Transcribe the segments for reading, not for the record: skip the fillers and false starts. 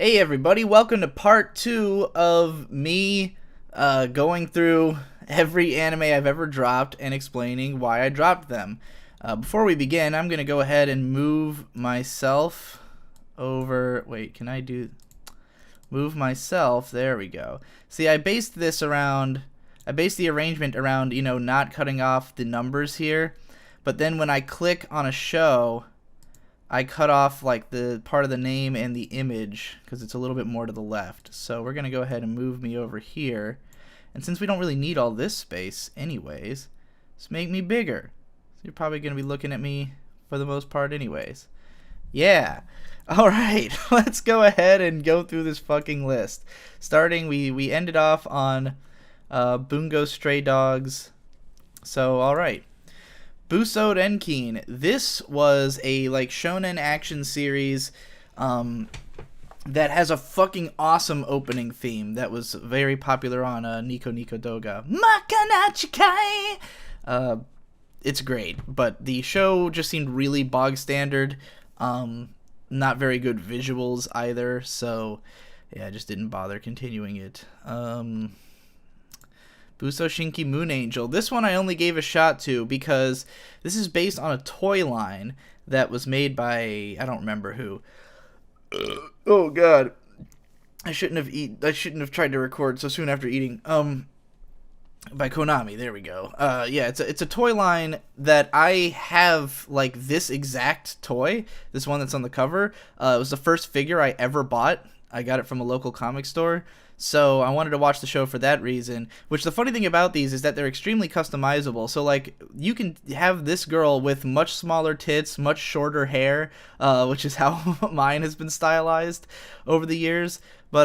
Hey everybody, welcome to part 2 of me going through every anime I've ever dropped and explaining why I dropped them. Before we begin, I'm going to go ahead and move myself over... Wait, can I do... Move myself, there we go. See, I based the arrangement around, not cutting off the numbers here. But then when I click on a show, I cut off like the part of the name and the image because it's a little bit more to the left. So we're going to go ahead and move me over here. And since we don't really need all this space anyways, let's make me bigger. So you're probably going to be looking at me for the most part anyways. Yeah. Alright, let's go ahead and go through this fucking list. Starting, we ended off on Bungo Stray Dogs. So, alright. Busou Renkin. This was a shonen action series that has a fucking awesome opening theme that was very popular on Nico Nico Doga. Makanachikai! It's great, but the show just seemed really bog standard. Not very good visuals either, so yeah, I just didn't bother continuing it. Busou Shinki Moon Angel. This one I only gave a shot to because this is based on a toy line that was made by, I don't remember who. Oh god. I shouldn't have tried to record so soon after eating. By Konami, there we go. Yeah, it's a toy line that I have, this exact toy, this one that's on the cover. It was the first figure I ever bought. I got it from a local comic store, so I wanted to watch the show for that reason. Which, the funny thing about these is that they're extremely customizable. So, you can have this girl with much smaller tits, much shorter hair, which is how mine has been stylized over the years. But,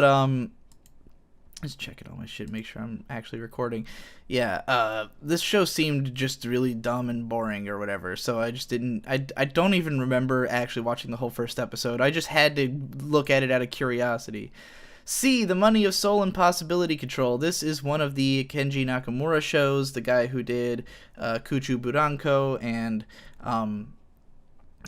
just checking all my shit, make sure I'm actually recording. Yeah, this show seemed just really dumb and boring or whatever, so I just didn't... I don't even remember actually watching the whole first episode. I just had to look at it out of curiosity. C, The Money of Soul and Possibility Control. This is one of the Kenji Nakamura shows, the guy who did Kuchu Buranko and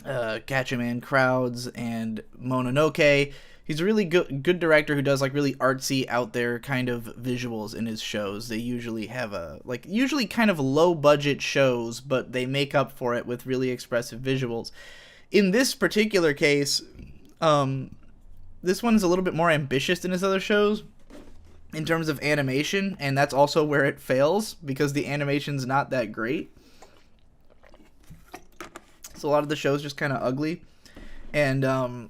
Gatchaman Crowds and Mononoke. He's a really good director who does really artsy, out there kind of visuals in his shows. They usually have usually kind of low budget shows, but they make up for it with really expressive visuals. In this particular case, this one is a little bit more ambitious than his other shows in terms of animation, and that's also where it fails because the animation's not that great. So a lot of the show's just kind of ugly, and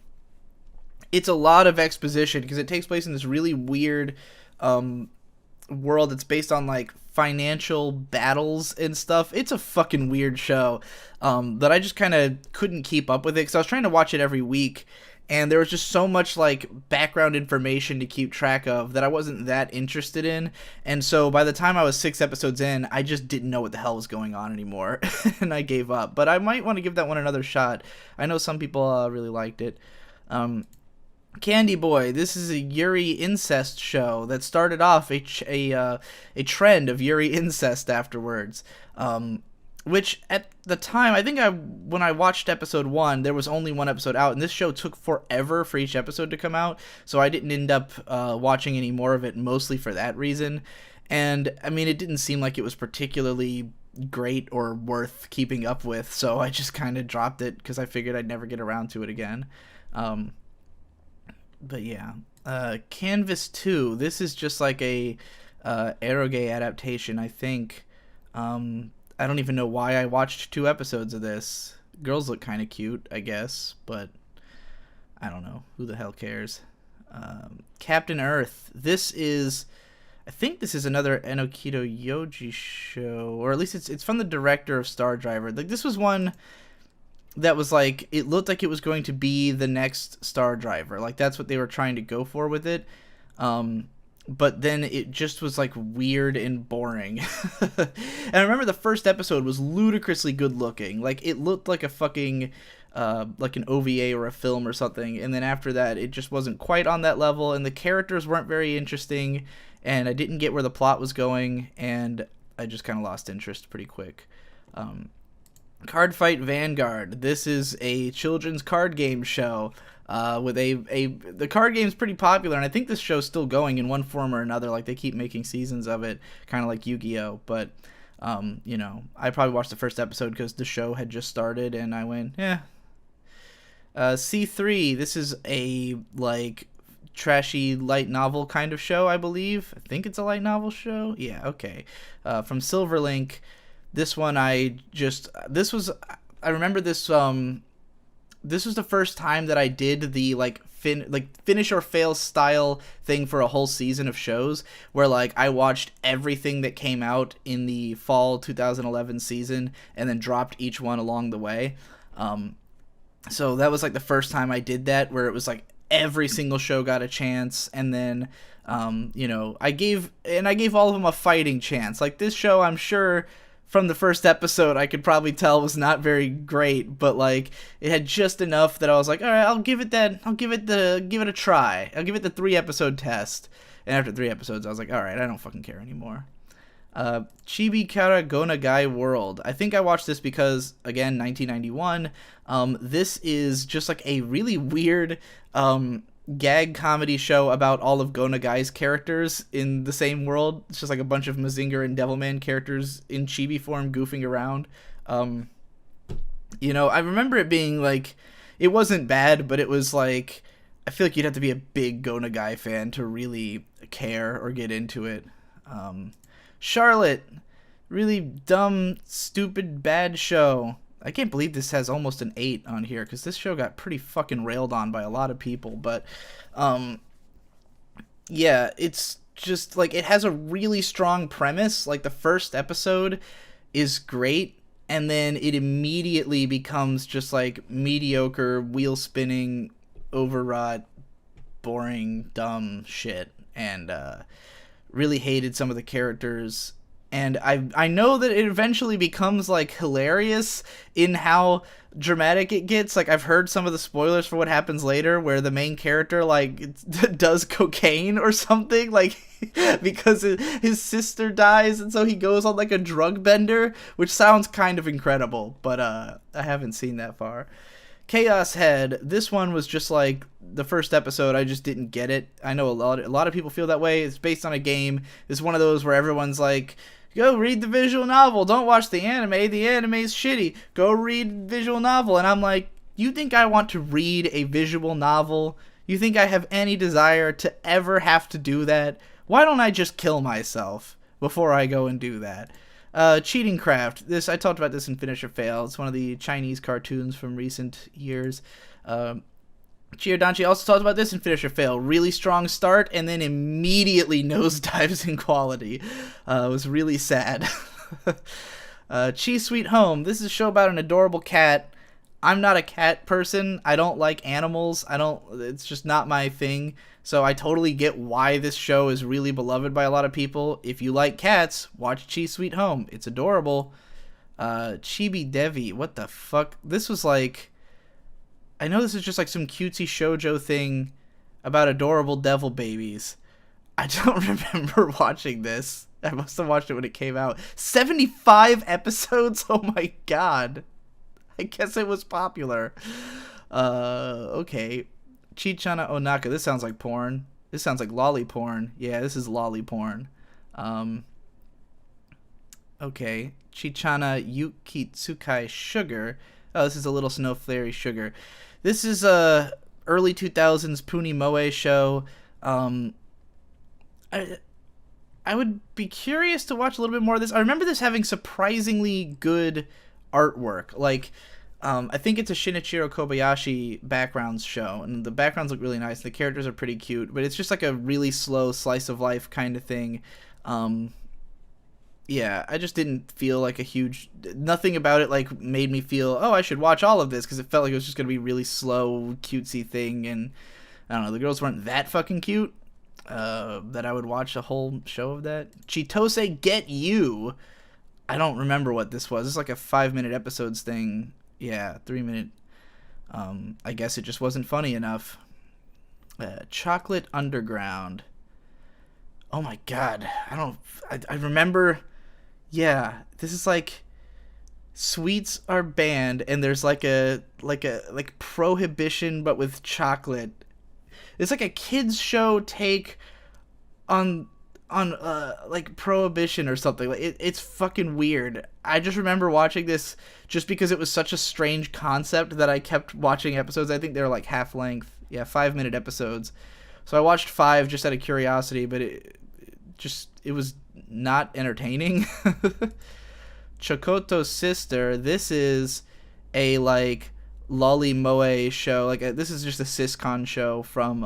it's a lot of exposition because it takes place in this really weird world that's based on financial battles and stuff. It's a fucking weird show that I just kind of couldn't keep up with it because I was trying to watch it every week, and there was just so much background information to keep track of that I wasn't that interested in. And so by the time I was 6 episodes in, I just didn't know what the hell was going on anymore, and I gave up. But I might want to give that one another shot. I know some people really liked it. Candy Boy. This is a Yuri incest show that started off a trend of Yuri incest afterwards. Which at the time, I think when I watched episode 1, there was only 1 episode out, and this show took forever for each episode to come out, so I didn't end up watching any more of it, mostly for that reason. And I mean, it didn't seem like it was particularly great or worth keeping up with, so I just kind of dropped it because I figured I'd never get around to it again. But yeah, Canvas 2, this is just a eroge adaptation, I think. I don't even know why I watched 2 episodes of this. Girls look kind of cute, I guess, but I don't know. Who the hell cares? Captain Earth, I think this is another Enokido Yoji show, or at least it's from the director of Star Driver. This was one that was it looked like it was going to be the next Star Driver. That's what they were trying to go for with it. But then it just was weird and boring. And I remember the first episode was ludicrously good looking. It looked like a fucking an OVA or a film or something. And then after that, it just wasn't quite on that level, and the characters weren't very interesting, and I didn't get where the plot was going, and I just kind of lost interest pretty quick. Card Fight Vanguard. This is a children's card game show. with the card game's pretty popular, and I think this show's still going in one form or another. Like, they keep making seasons of it, kind of like Yu-Gi-Oh! But I probably watched the first episode because the show had just started, and I went, yeah. C3, this is a, like, trashy light novel kind of show, I believe. I think it's a light novel show. Yeah, okay. From Silverlink. This one I remember this this was the first time that I did the finish or fail style thing for a whole season of shows, where like I watched everything that came out in the fall 2011 season and then dropped each one along the way. So that was like the first time I did that, where it was like every single show got a chance, and then I gave all of them a fighting chance. Like, this show, I'm sure from the first episode I could probably tell was not very great, but like it had just enough that I was like, all right, I'll give it a try. I'll give it the 3-episode test. And after 3 episodes, I was like, all right, I don't fucking care anymore. Chibi Kara Go Nagai World. I think I watched this because, again, 1991. This is just like a really weird gag comedy show about all of Go Nagai's characters in the same world. It's just like a bunch of Mazinger and Devilman characters in chibi form goofing around. I remember it being like, it wasn't bad, but it was like, I feel like you'd have to be a big Go Nagai fan to really care or get into it. Charlotte, really dumb, stupid, bad show. I can't believe this has almost an 8 on here, because this show got pretty fucking railed on by a lot of people. But, it's just, like, it has a really strong premise. Like, the first episode is great, and then it immediately becomes just, like, mediocre, wheel-spinning, overwrought, boring, dumb shit. And, really hated some of the characters. And I know that it eventually becomes, like, hilarious in how dramatic it gets. Like, I've heard some of the spoilers for what happens later, where the main character, like, does cocaine or something, like, because his sister dies, and so he goes on, like, a drug bender, which sounds kind of incredible, but I haven't seen that far. Chaos Head, this one was just like the first episode, I just didn't get it. I know a lot of people feel that way. It's based on a game. It's one of those where everyone's like, go read the visual novel, don't watch the anime's shitty, go read visual novel. And I'm like, you think I want to read a visual novel? You think I have any desire to ever have to do that? Why don't I just kill myself before I go and do that? Cheating Craft. I talked about this in Finish or Fail. It's one of the Chinese cartoons from recent years. Chiodanchi also talked about this in Finish or Fail. Really strong start, and then immediately nosedives in quality. It was really sad. Chi Sweet Home. This is a show about an adorable cat. I'm not a cat person. I don't like animals. It's just not my thing. So I totally get why this show is really beloved by a lot of people. If you like cats, watch Chi Sweet Home. It's adorable. Chibi Devi. What the fuck? This was like, I know this is just like some cutesy shoujo thing about adorable devil babies. I don't remember watching this. I must have watched it when it came out. 75 episodes? Oh my god. I guess it was popular. Okay. Chichana Onaka. This sounds like porn. This sounds like lolly porn. Yeah, this is lolly porn. Okay. Chichana Yukitsukai Sugar. Oh, this is a little snow flurry sugar. This is a early 2000s Puni Moe show. I would be curious to watch a little bit more of this. I remember this having surprisingly good artwork. Like, I think it's a Shinichiro Kobayashi backgrounds show, and the backgrounds look really nice. The characters are pretty cute, but it's just like a really slow slice of life kind of thing. Yeah, I just didn't feel like nothing about it like made me feel, oh, I should watch all of this, because it felt like it was just going to be a really slow, cutesy thing, and I don't know, the girls weren't that fucking cute, that I would watch a whole show of that. Chitose Get You. I don't remember what this was. It's like a 5-minute episodes thing. Yeah, 3-minute. I guess it just wasn't funny enough. Chocolate Underground. Oh my god. I remember. Yeah, this is like sweets are banned, and there's like prohibition but with chocolate. It's like a kids show take on like prohibition or something. Like it's fucking weird. I just remember watching this just because it was such a strange concept that I kept watching episodes. I think they were like half length, yeah, 5-minute episodes. So I watched 5 just out of curiosity, but it was not entertaining. Chokoto's sister. This is a like lolly moe show. Like this is just a siscon show from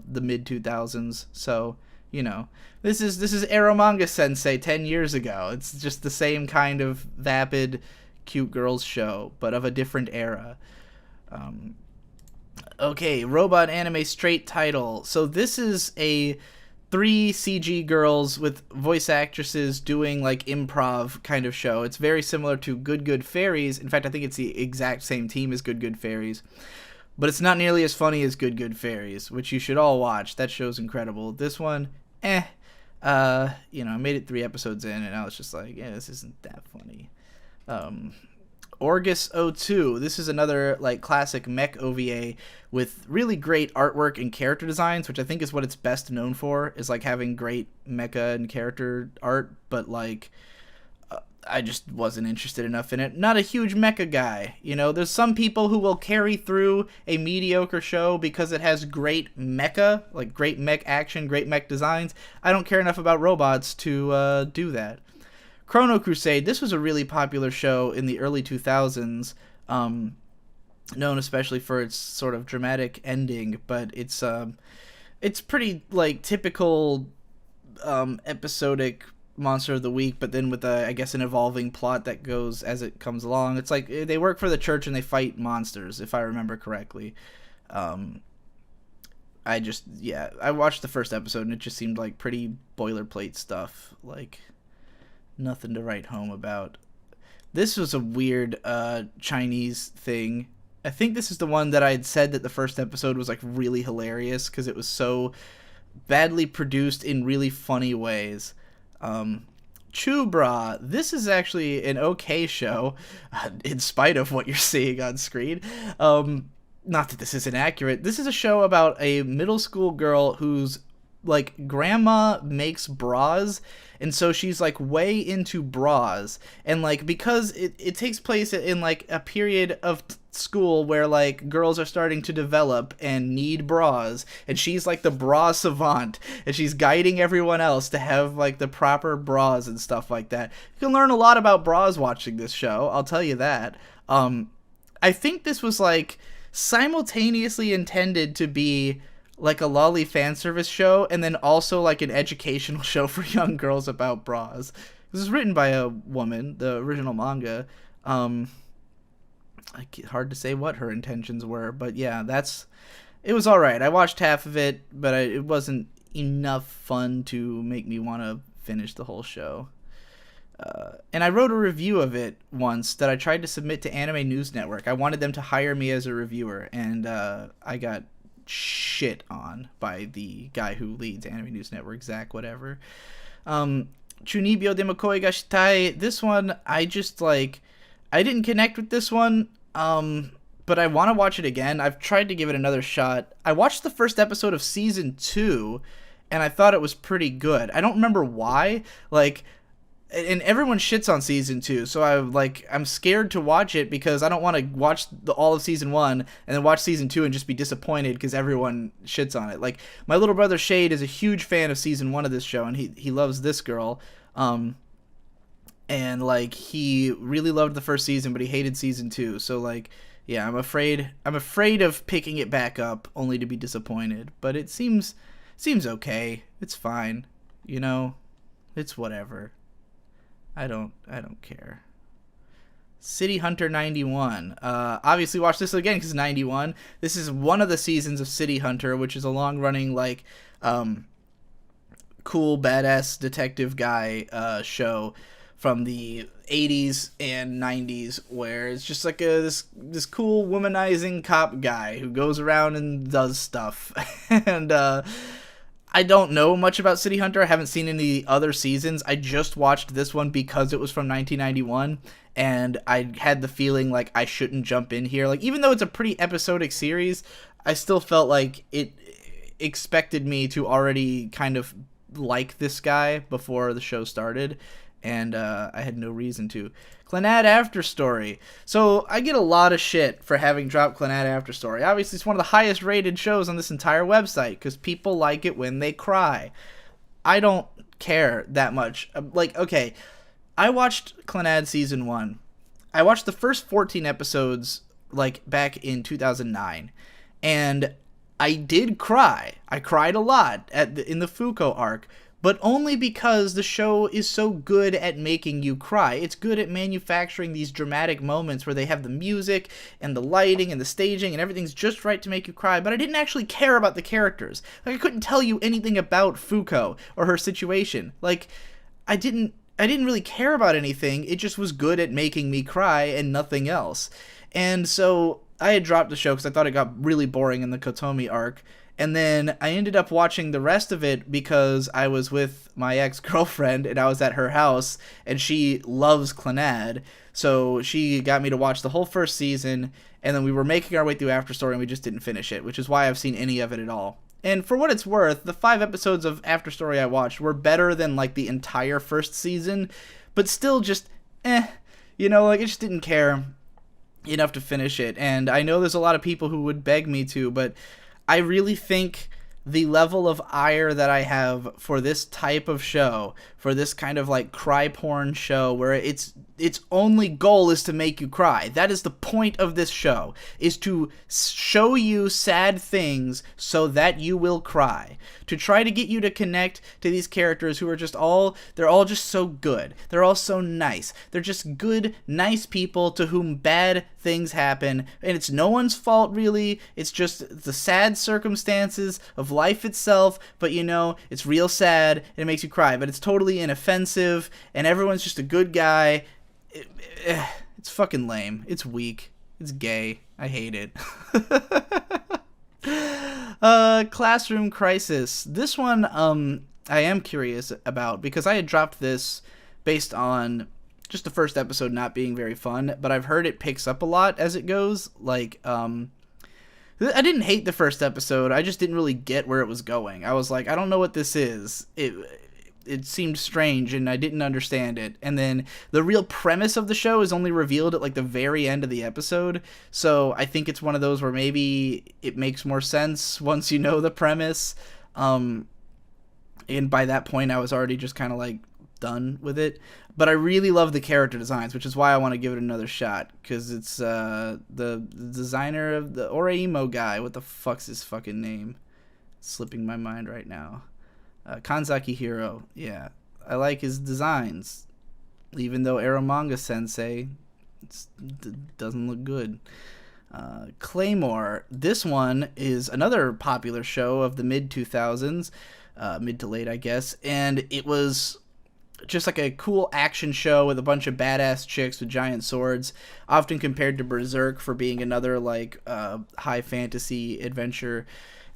the mid 2000s. So you know, this is Eromanga Sensei 10 years ago. It's just the same kind of vapid, cute girls show, but of a different era. Okay, robot anime straight title. So this is a 3 CG girls with voice actresses doing like improv kind of show. It's very similar to Good Good Fairies. In fact, I think it's the exact same team as Good Good Fairies. But it's not nearly as funny as Good Good Fairies, which you should all watch. That show's incredible. This one, I made it 3 episodes in, and I was just like, yeah, this isn't that funny. Orgus 02. This is another like classic mech OVA with really great artwork and character designs, which I think is what it's best known for, is like having great mecha and character art, but like I just wasn't interested enough in it. Not a huge mecha guy. You know, there's some people who will carry through a mediocre show because it has great mecha, like great mech action, great mech designs. I don't care enough about robots to do that. Chrono Crusade. This was a really popular show in the early 2000s, known especially for its sort of dramatic ending, but it's pretty like typical episodic monster of the week, but then with I guess an evolving plot that goes as it comes along. It's like they work for the church and they fight monsters, if I remember correctly. I watched the first episode and it just seemed like pretty boilerplate stuff, like nothing to write home about. This was a weird Chinese thing. I think this is the one that I had said that the first episode was like really hilarious because it was so badly produced in really funny ways. Chubra. This is actually an okay show, in spite of what you're seeing on screen. Not that this is inaccurate. This is a show about a middle school girl whose like grandma makes bras, and so she's like way into bras, and like because it takes place in like a period of school where like girls are starting to develop and need bras, and she's like the bra savant, and she's guiding everyone else to have like the proper bras and stuff like that. You can learn a lot about bras watching this show, I'll tell you that. I think this was like simultaneously intended to be like a lolly fan service show and then also like an educational show for young girls about bras. This is written by a woman, the original manga. Hard to say what her intentions were, but yeah, it was all right. I watched half of it, but it wasn't enough fun to make me want to finish the whole show. And I wrote a review of it once that I tried to submit to Anime News Network. I wanted them to hire me as a reviewer, and I got shit on by the guy who leads Anime News Network, Zach whatever. Chunibyo de Makoi ga Shitai. This one, I didn't connect with this one, but I want to watch it again. I've tried to give it another shot. I watched the first episode of season 2, and I thought it was pretty good. I don't remember why, and everyone shits on season 2, so I'm scared to watch it because I don't want to watch all of season 1 and then watch season 2 and just be disappointed because everyone shits on it. Like, my little brother Shade is a huge fan of season 1 of this show, and he loves this girl. And like he really loved the first season, but he hated season 2. So like, yeah, I'm afraid of picking it back up only to be disappointed. But it seems okay. It's fine. You know, it's whatever. I don't care. City Hunter 91. Obviously watch this again because 91. This is one of the seasons of City Hunter, which is a long-running cool badass detective guy show from the 80s and 90s, where it's just like this cool womanizing cop guy who goes around and does stuff. And I don't know much about City Hunter. I haven't seen any other seasons. I just watched this one because it was from 1991, and I had the feeling like I shouldn't jump in here. Like, even though it's a pretty episodic series, I still felt like it expected me to already kind of like this guy before the show started, and I had no reason to. Clannad After Story. So I get a lot of shit for having dropped Clannad After Story. Obviously, it's one of the highest rated shows on this entire website because people like it when they cry. I don't care that much. Like, okay, I watched Clannad Season 1. I watched the first 14 episodes, like, back in 2009. And I did cry. I cried a lot in the Fuko arc. But only because the show is so good at making you cry. It's good at manufacturing these dramatic moments where they have the music and the lighting and the staging and everything's just right to make you cry. But I didn't actually care about the characters. Like, I couldn't tell you anything about Fuko or her situation. Like, I didn't really care about anything. It just was good at making me cry and nothing else. And so I had dropped the show because I thought it got really boring in the Kotomi arc. And then I ended up watching the rest of it because I was with my ex-girlfriend and I was at her house and she loves Clannad. So she got me to watch the whole first season, and then we were making our way through After Story and we just didn't finish it, which is why I've seen any of it at all. And for what it's worth, the 5 episodes of After Story I watched were better than like the entire first season, but still just you know, like I just didn't care enough to finish it. And I know there's a lot of people who would beg me to, but I really think the level of ire that I have for this type of show, for this kind of like cry porn show where its only goal is to make you cry. That is the point of this show, is to show you sad things so that you will cry. To try to get you to connect to these characters who are they're all just so good. They're all so nice. They're just good, nice people to whom bad things happen. And it's no one's fault, really. It's just the sad circumstances of life itself. But, you know, it's real sad and it makes you cry. But it's totally inoffensive and everyone's just a good guy. It's fucking lame. It's weak. It's gay. I hate it. Classroom Crisis. This one, I am curious about because I had dropped this based on just the first episode not being very fun, but I've heard it picks up a lot as it goes. Like, I didn't hate the first episode. I just didn't really get where it was going. I was like, I don't know what this is. It seemed strange and I didn't understand it. And then the real premise of the show is only revealed at like the very end of the episode. So I think it's one of those where maybe it makes more sense once you know the premise. And by that point I was already just kind of like done with it. But I really love the character designs, which is why I want to give it another shot. Because it's the designer of the Oreimo guy. What the fuck's his fucking name? It's slipping my mind right now. Kanzaki Hiro, yeah. I like his designs. Even though Eromanga Sensei doesn't look good. Claymore, this one is another popular show of the mid-2000s. Mid to late, I guess. And it was just like a cool action show with a bunch of badass chicks with giant swords. Often compared to Berserk for being another like high fantasy adventure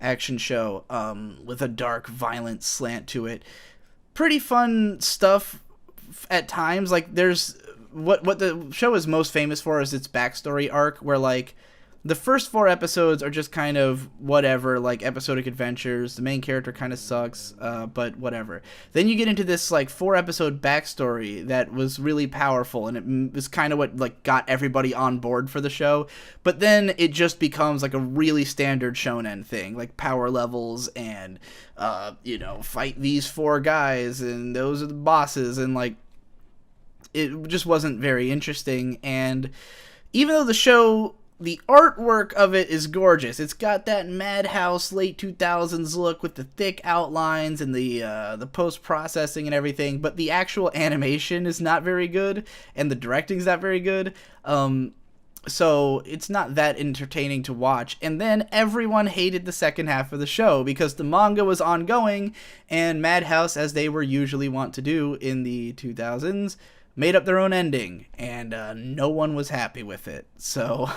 action show with a dark, violent slant to it. Pretty fun stuff at times. Like, there's what the show is most famous for is its backstory arc, where like the first 4 episodes are just kind of whatever, like episodic adventures. The main character kind of sucks, but whatever. Then you get into this like 4-episode backstory that was really powerful, and it was kind of what like got everybody on board for the show. But then it just becomes like a really standard shonen thing, like power levels and you know, fight these 4 guys and those are the bosses, and like it just wasn't very interesting. And even though the artwork of it is gorgeous. It's got that Madhouse late 2000s look with the thick outlines and the post-processing and everything, but the actual animation is not very good, and the directing's not very good. So it's not that entertaining to watch. And then everyone hated the second half of the show because the manga was ongoing, and Madhouse, as they were usually wont to do in the 2000s, made up their own ending, and no one was happy with it. So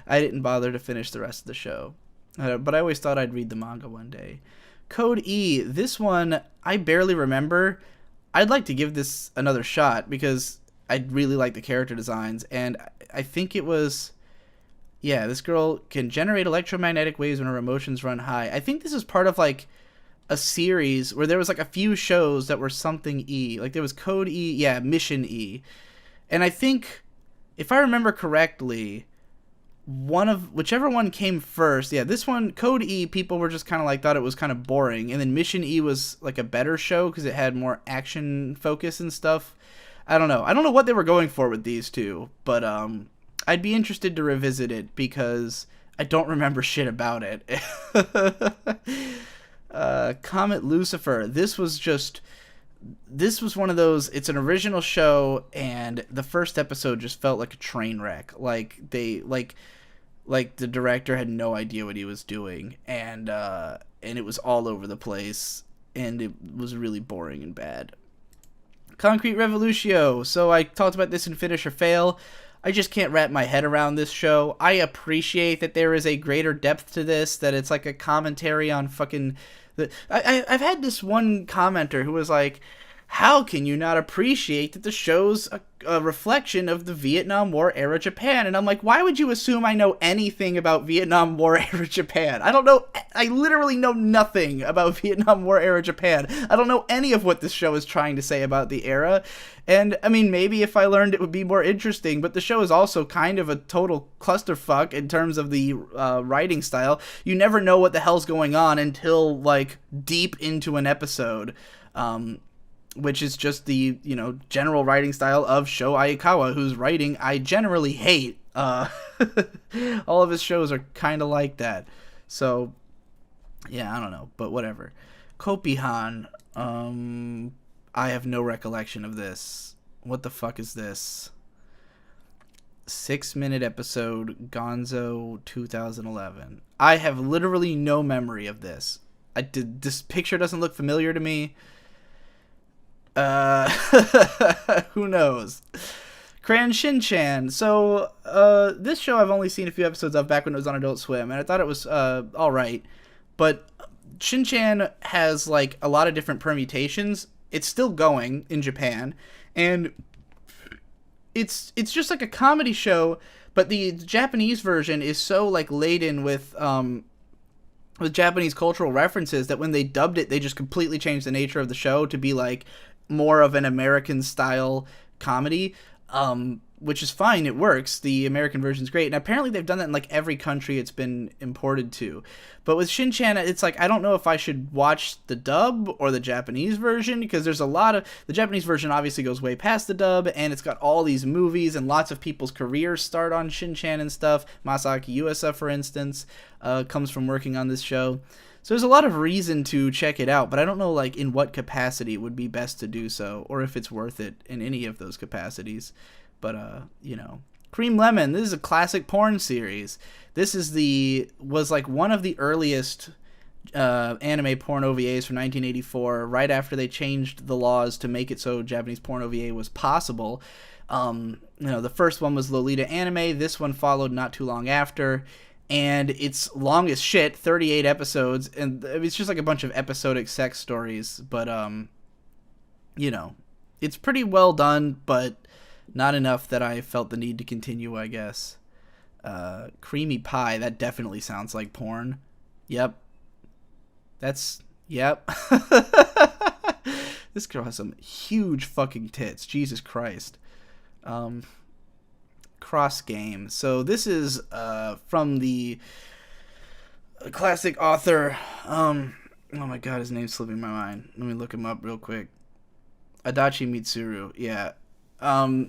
I didn't bother to finish the rest of the show. But I always thought I'd read the manga one day. Code E, this one I barely remember. I'd like to give this another shot because I really like the character designs, and I think it was, yeah, this girl can generate electromagnetic waves when her emotions run high. I think this is part of like a series where there was like a few shows that were something E. Like there was Code E, yeah, Mission E. And I think, if I remember correctly, whichever one came first, yeah, this one, Code E, people were just kind of like, thought it was kind of boring, and then Mission E was like a better show because it had more action focus and stuff. I don't know what they were going for with these two, but I'd be interested to revisit it because I don't remember shit about it. Comet Lucifer, this was one of those, it's an original show, and the first episode just felt like a train wreck. Like the director had no idea what he was doing, and it was all over the place, and it was really boring and bad. Concrete Revolutio. So I talked about this in Finish or Fail. I just can't wrap my head around this show. I appreciate that there is a greater depth to this, that it's like a commentary on fucking... I've had this one commenter who was like, how can you not appreciate that the show's a reflection of the Vietnam War era Japan? And I'm like, why would you assume I know anything about Vietnam War era Japan? I don't know. I literally know nothing about Vietnam War era Japan. I don't know any of what this show is trying to say about the era. And, I mean, maybe if I learned it would be more interesting, but the show is also kind of a total clusterfuck in terms of the writing style. You never know what the hell's going on until, like, deep into an episode. Which is just the, general writing style of Sho Aikawa, whose writing I generally hate. All of his shows are kind of like that. So, yeah, I don't know, but whatever. Kopihan, I have no recollection of this. What the fuck is this? 6-minute episode, Gonzo 2011. I have literally no memory of this. This picture doesn't look familiar to me. Who knows? Cran Shin-chan. So, this show I've only seen a few episodes of back when it was on Adult Swim, and I thought it was, alright. But Shin-chan has, like, a lot of different permutations. It's still going in Japan, and it's just like a comedy show, but the Japanese version is so, like, laden with Japanese cultural references that when they dubbed it, they just completely changed the nature of the show to be, like, more of an American style comedy, which is fine. It works. The American version's great, and apparently they've done that in like every country it's been imported to. But with Shin-chan, it's like, I don't know if I should watch the dub or the Japanese version, because there's a lot of... The Japanese version obviously goes way past the dub, and it's got all these movies, and lots of people's careers start on Shin-chan and stuff. Masaaki Yuasa, for instance, comes from working on this show. So there's a lot of reason to check it out, but I don't know, like, in what capacity it would be best to do so, or if it's worth it in any of those capacities. But, Cream Lemon, this is a classic porn series. This was like one of the earliest anime porn OVAs from 1984, right after they changed the laws to make it so Japanese porn OVA was possible. The first one was Lolita Anime, this one followed not too long after. And it's long as shit, 38 episodes, and it's just like a bunch of episodic sex stories, but, it's pretty well done, but not enough that I felt the need to continue, I guess. Creamy Pie, that definitely sounds like porn. Yep. Yep. This girl has some huge fucking tits, Jesus Christ. Cross Game. So this is from the classic author. Oh my god, his name's slipping my mind. Let me look him up real quick. Adachi Mitsuru. Yeah.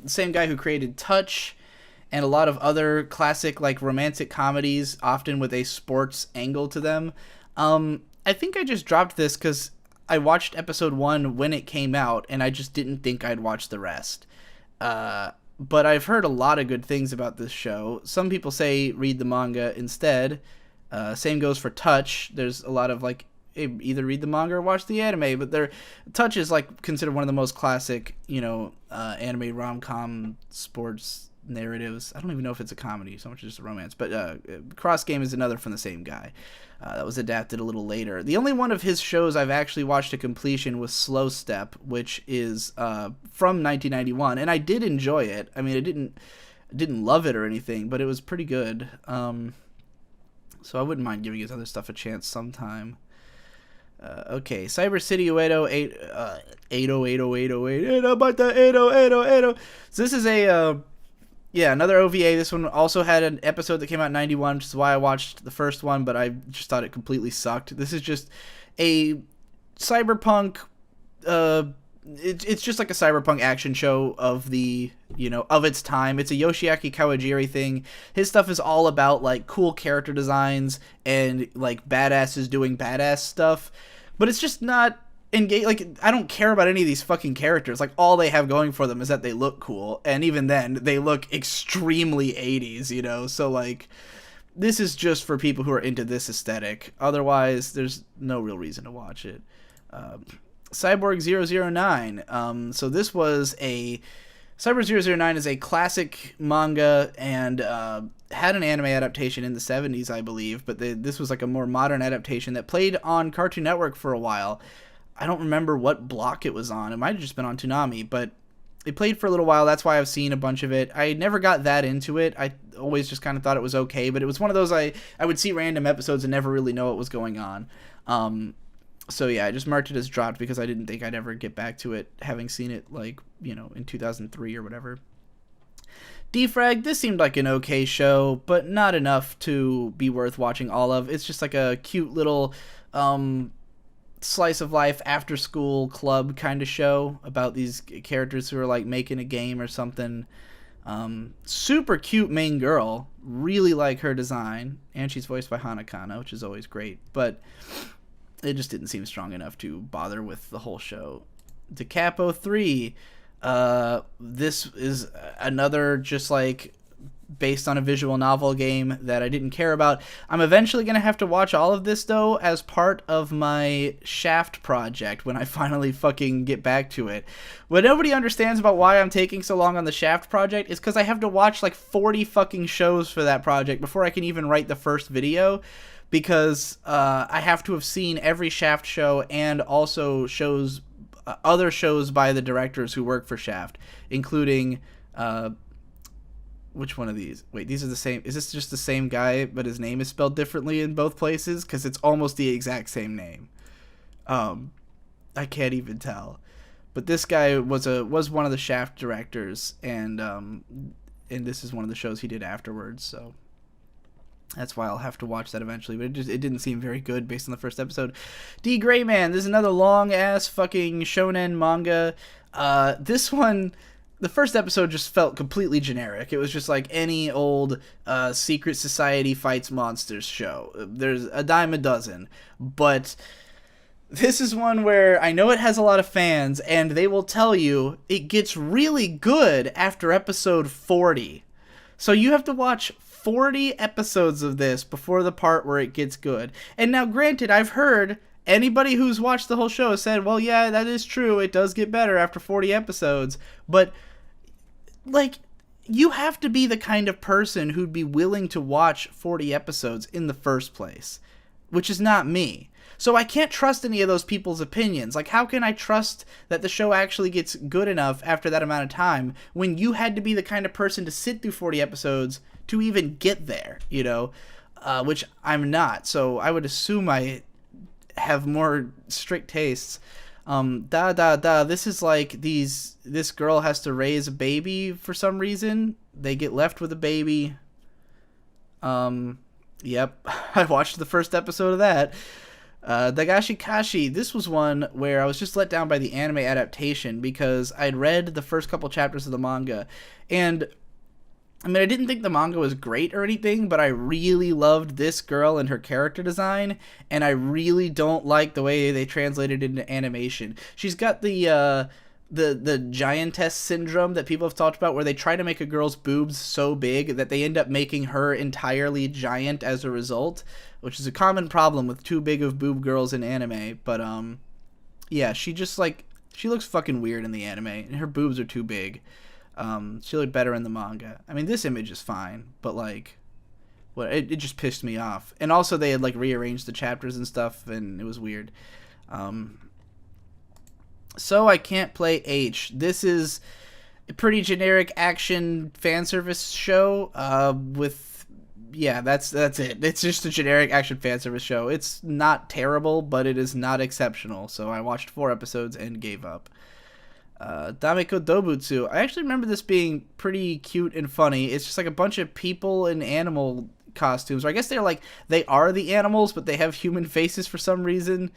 Same guy who created Touch and a lot of other classic like romantic comedies, often with a sports angle to them. I think I just dropped this because I watched episode 1 when it came out, and I just didn't think I'd watch the rest. But I've heard a lot of good things about this show. Some people say read the manga instead. Same goes for Touch. There's a lot of like, either read the manga or watch the anime. But Touch is like considered one of the most classic, anime rom-com sports narratives. I don't even know if it's a comedy so much as just a romance, but Cross Game is another from the same guy. That was adapted a little later. The only one of his shows I've actually watched to completion was Slow Step, which is from 1991, and I did enjoy it. I mean, I didn't love it or anything, but it was pretty good. So I wouldn't mind giving his other stuff a chance sometime. Okay, Cyber City 808 8080808 about the 808080. So this is a another OVA. This one also had an episode that came out in 91, which is why I watched the first one, but I just thought it completely sucked. This is just a cyberpunk it's just like a cyberpunk action show of the, of its time. It's a Yoshiaki Kawajiri thing. His stuff is all about like cool character designs and like badasses doing badass stuff, but it's just not engage. Like, I don't care about any of these fucking characters. Like, all they have going for them is that they look cool, and even then they look extremely 80s, so like this is just for people who are into this aesthetic. Otherwise there's no real reason to watch it. Cyborg 009. So this was Cyborg 009 is a classic manga and had an anime adaptation in the 70s, I believe, but this was like a more modern adaptation that played on Cartoon Network for a while. I don't remember what block it was on. It might have just been on Toonami, but it played for a little while. That's why I've seen a bunch of it. I never got that into it. I always just kind of thought it was okay, but it was one of those I would see random episodes and never really know what was going on. So yeah, I just marked it as dropped because I didn't think I'd ever get back to it, having seen it like, in 2003 or whatever. Defrag, this seemed like an okay show, but not enough to be worth watching all of. It's just like a cute little slice of life after school club kind of show about these characters who are like making a game or something. Super cute main girl, really like her design, and she's voiced by Hana Kana, which is always great, but it just didn't seem strong enough to bother with the whole show. DeCapo 3, this is another just like based on a visual novel game that I didn't care about. I'm eventually going to have to watch all of this, though, as part of my Shaft project when I finally fucking get back to it. What nobody understands about why I'm taking so long on the Shaft project is because I have to watch like 40 fucking shows for that project before I can even write the first video, because I have to have seen every Shaft show and also other shows by the directors who work for Shaft, including... which one of these? Wait, these are the same. Is this just the same guy, but his name is spelled differently in both places? Because it's almost the exact same name. I can't even tell. But this guy was one of the Shaft directors, and this is one of the shows he did afterwards. So that's why I'll have to watch that eventually. But it didn't seem very good based on the first episode. D. Greyman. This is another long ass fucking shonen manga. This one. The first episode just felt completely generic. It was just like any old secret society fights monsters show. There's a dime a dozen. But this is one where I know it has a lot of fans, and they will tell you it gets really good after episode 40. So you have to watch 40 episodes of this before the part where it gets good. And now, granted, I've heard... anybody who's watched the whole show has said, well, yeah, that is true. It does get better after 40 episodes. But, like, you have to be the kind of person who'd be willing to watch 40 episodes in the first place, which is not me. So I can't trust any of those people's opinions. Like, how can I trust that the show actually gets good enough after that amount of time when you had to be the kind of person to sit through 40 episodes to even get there, which I'm not. So I would assume I have more strict tastes. This is like this girl has to raise a baby for some reason. They get left with a baby. Yep. I watched the first episode of that. Dagashi Kashi, this was one where I was just let down by the anime adaptation because I'd read the first couple chapters of the manga, and I mean, I didn't think the manga was great or anything, but I really loved this girl and her character design, and I really don't like the way they translated it into animation. She's got the giantess syndrome that people have talked about, where they try to make a girl's boobs so big that they end up making her entirely giant as a result, which is a common problem with too big of boob girls in anime. But yeah, she looks fucking weird in the anime, and her boobs are too big. She looked better in the manga. I mean, this image is fine, but like, it just pissed me off. And also, they had like rearranged the chapters and stuff, and it was weird. So I can't play H. This is a pretty generic action fan service show. That's it. It's just a generic action fan service show. It's not terrible, but it is not exceptional. So I watched 4 episodes and gave up. Dameko Dobutsu. I actually remember this being pretty cute and funny. It's just like a bunch of people in animal costumes. Or I guess they are the animals, but they have human faces for some reason.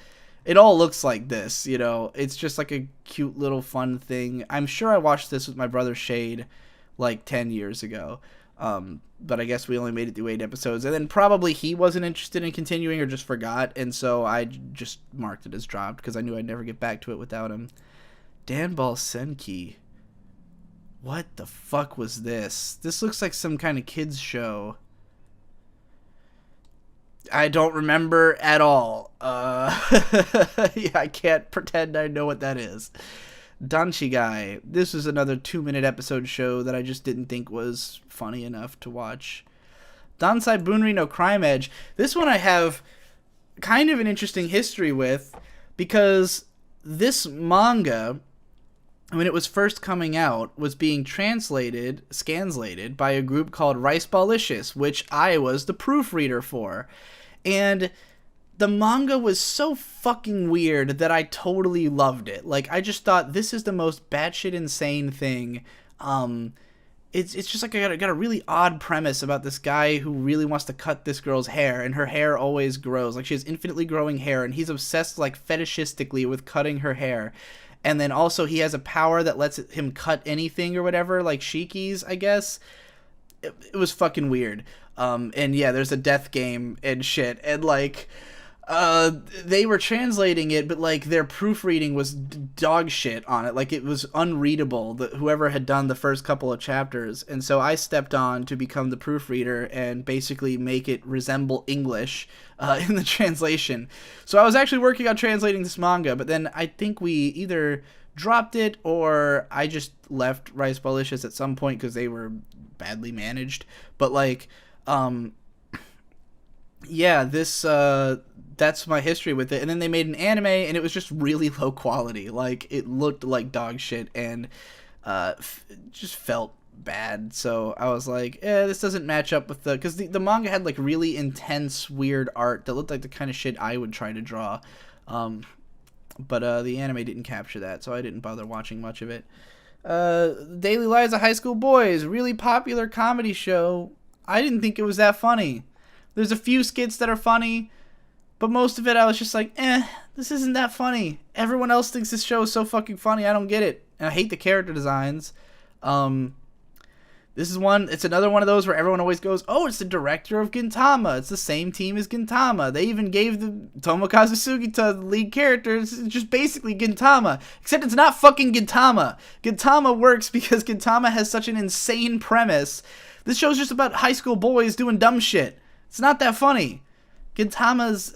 It all looks like this, you know. It's just like a cute little fun thing. I'm sure I watched this with my brother Shade like 10 years ago. But I guess we only made it through 8 episodes. And then probably he wasn't interested in continuing or just forgot. And so I just marked it as dropped because I knew I'd never get back to it without him. Danball Senki. What the fuck was this? This looks like some kind of kids show. I don't remember at all. Yeah, I can't pretend I know what that is. Danchigai. This was another 2-minute episode show that I just didn't think was funny enough to watch. Dansai Bunri no Crime Edge. This one I have kind of an interesting history with because this manga, when it was first coming out, was being scanslated by a group called Rice Ballicious, which I was the proofreader for. And the manga was so fucking weird that I totally loved it. Like, I just thought, this is the most batshit insane thing. It's just like I got a really odd premise about this guy who really wants to cut this girl's hair, and her hair always grows. Like, she has infinitely growing hair, and he's obsessed, like, fetishistically with cutting her hair. And then also he has a power that lets him cut anything or whatever, like Shiki's, I guess. It was fucking weird. And yeah, there's a death game and shit. And like, they were translating it, but like their proofreading was dog shit on it. Like, it was unreadable, whoever had done the first couple of chapters. And so I stepped on to become the proofreader and basically make it resemble English in the translation. So I was actually working on translating this manga, but then I think we either dropped it or I just left Rice Ballicious at some point because they were badly managed. But like, yeah, that's my history with it. And then they made an anime, and it was just really low quality. Like, it looked like dog shit, and just felt bad. So I was like, this doesn't match up with because the manga had like really intense, weird art that looked like the kind of shit I would try to draw. But the anime didn't capture that, so I didn't bother watching much of it. Daily Lives of High School Boys, really popular comedy show. I didn't think it was that funny. There's a few skits that are funny, but most of it I was just like, this isn't that funny. Everyone else thinks this show is so fucking funny, I don't get it. And I hate the character designs. It's another one of those where everyone always goes, oh, it's the director of Gintama. It's the same team as Gintama. They even gave the Tomokazu Sugita the lead character. It's just basically Gintama. Except it's not fucking Gintama. Gintama works because Gintama has such an insane premise. This show's just about high school boys doing dumb shit. It's not that funny. Gintama's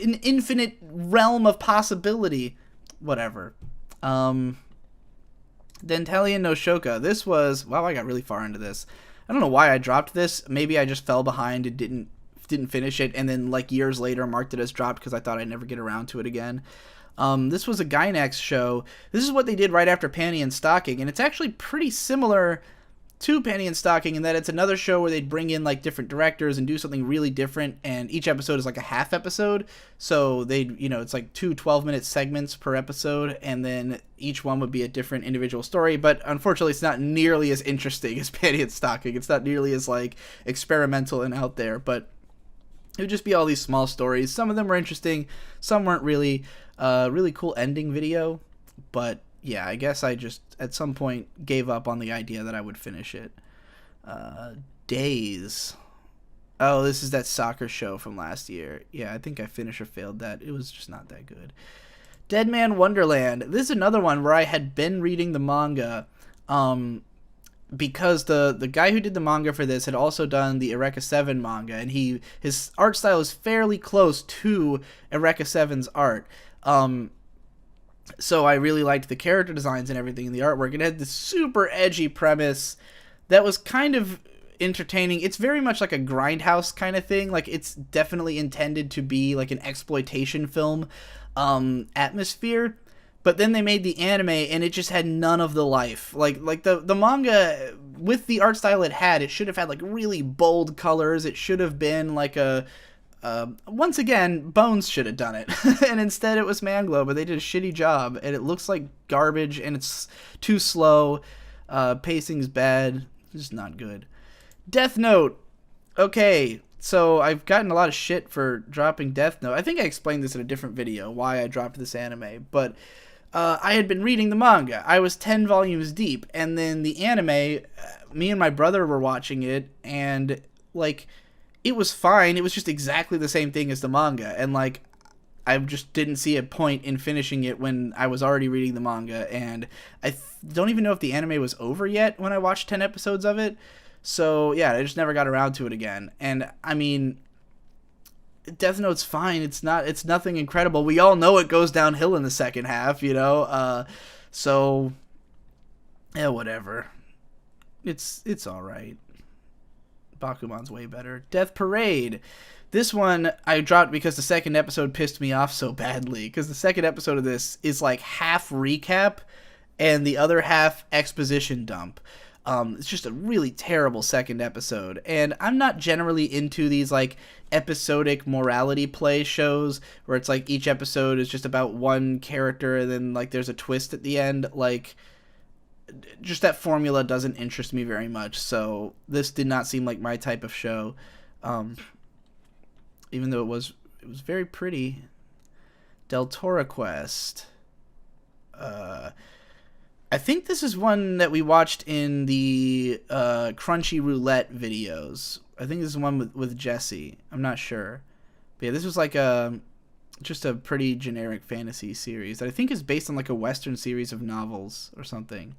an infinite realm of possibility. Whatever. Dentalian no Shoka. This was... Wow, I got really far into this. I don't know why I dropped this. Maybe I just fell behind and didn't finish it, and then like years later marked it as dropped because I thought I'd never get around to it again. This was a Gainax show. This is what they did right after Panty and Stocking, and it's actually pretty similar to Panty and Stocking in that it's another show where they'd bring in like different directors and do something really different, and each episode is like a half episode, so it's like 2 12-minute segments per episode, and then each one would be a different individual story. But unfortunately it's not nearly as interesting as Panty and Stocking. It's not nearly as like experimental and out there, but it would just be all these small stories. Some of them were interesting, some weren't really. Really cool ending video, but yeah, I guess I just at some point gave up on the idea that I would finish it. Days. Oh, this is that soccer show from last year. Yeah, I think I finished or failed that. It was just not that good. Dead Man Wonderland. This is another one where I had been reading the manga, because the guy who did the manga for this had also done the Eureka 7 manga, and his art style is fairly close to Eureka 7's art. So I really liked the character designs and everything in the artwork. It had this super edgy premise that was kind of entertaining. It's very much like a grindhouse kind of thing. Like, it's definitely intended to be like an exploitation film atmosphere. But then they made the anime, and it just had none of the life. Like the manga, with the art style it had, it should have had like really bold colors. It should have been like a once again, Bones should have done it. And instead it was Manglow, but they did a shitty job, and it looks like garbage, and it's too slow. Pacing's bad. It's just not good. Death Note. Okay, so I've gotten a lot of shit for dropping Death Note. I think I explained this in a different video, why I dropped this anime, but I had been reading the manga. I was 10 volumes deep, and then the anime, me and my brother were watching it, and, like, it was fine. It was just exactly the same thing as the manga, and, like, I just didn't see a point in finishing it when I was already reading the manga, and I don't even know if the anime was over yet when I watched 10 episodes of it. So, yeah, I just never got around to it again. And, I mean, Death Note's fine. It's nothing incredible. We all know it goes downhill in the second half, you know? So, yeah, whatever. It's alright. Bakuman's way better. Death Parade. This one I dropped because the second episode pissed me off so badly. Because the second episode of this is like half recap and the other half exposition dump. It's just a really terrible second episode. And I'm not generally into these like episodic morality play shows where it's like each episode is just about one character and then like there's a twist at the end. Like, just that formula doesn't interest me very much. So this did not seem like my type of show. Even though it was very pretty. Del Toro Quest. I think this is one that we watched in the Crunchy Roulette videos. I think this is one with Jesse. I'm not sure. But yeah, this was like just a pretty generic fantasy series that I think is based on like a Western series of novels or something.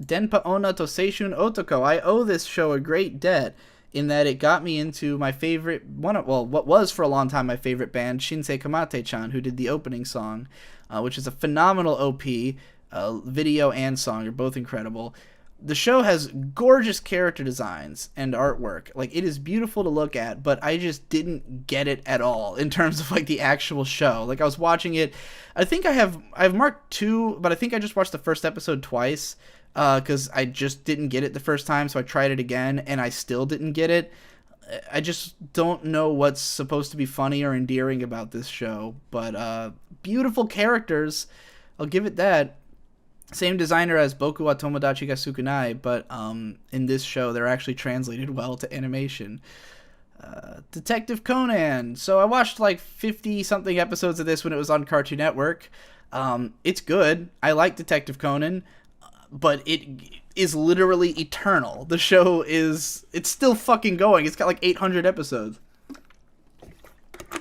Denpa Onna to Seishun Otoko. I owe this show a great debt in that it got me into my favorite what was for a long time my favorite band, Shinsei Kamate-chan, who did the opening song, which is a phenomenal OP. Video and song are both incredible. The show has gorgeous character designs and artwork. Like, it is beautiful to look at, but I just didn't get it at all in terms of like the actual show. Like, I was watching it. I think I've marked 2, but I think I just watched the first episode twice. Because I just didn't get it the first time, so I tried it again, and I still didn't get it. I just don't know what's supposed to be funny or endearing about this show, but beautiful characters, I'll give it that. Same designer as Boku wa Tomodachi ga Sukunai, but in this show, they're actually translated well to animation. Detective Conan. So I watched like 50-something episodes of this when it was on Cartoon Network. It's good. I like Detective Conan. But it is literally eternal. The show it's still fucking going. It's got like 800 episodes.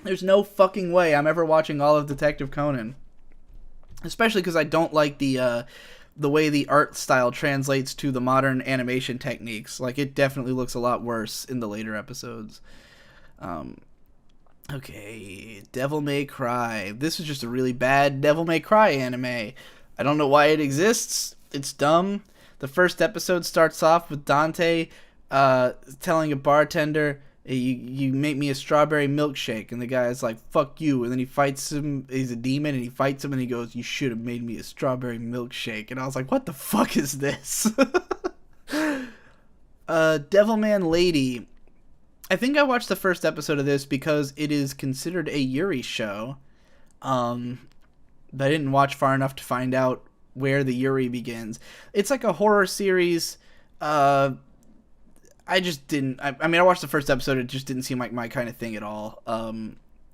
There's no fucking way I'm ever watching all of Detective Conan. Especially because I don't like the way the art style translates to the modern animation techniques. Like, it definitely looks a lot worse in the later episodes. Okay, Devil May Cry. This is just a really bad Devil May Cry anime. I don't know why it exists. It's dumb. The first episode starts off with Dante telling a bartender, you make me a strawberry milkshake, and the guy's like, fuck you, and then he fights him. He's a demon, and he fights him, and he goes, you should have made me a strawberry milkshake. And I was like, what the fuck is this? Devilman Lady. I think I watched the first episode of this because it is considered a Yuri show, but I didn't watch far enough to find out where the Yuri begins. It's like a horror series. I just didn't. I mean, I watched the first episode. It just didn't seem like my kind of thing at all.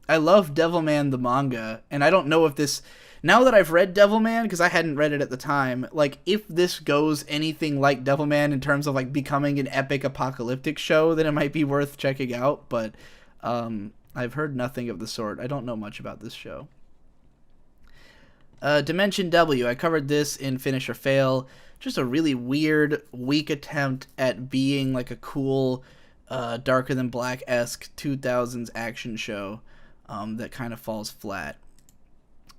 I love Devilman the manga, and I don't know if this. Now that I've read Devilman, because I hadn't read it at the time, like, if this goes anything like Devilman in terms of like becoming an epic apocalyptic show, then it might be worth checking out. But I've heard nothing of the sort. I don't know much about this show. Dimension W. I covered this in Finish or Fail. Just a really weird, weak attempt at being like a cool, Darker Than Black-esque 2000s action show that kind of falls flat.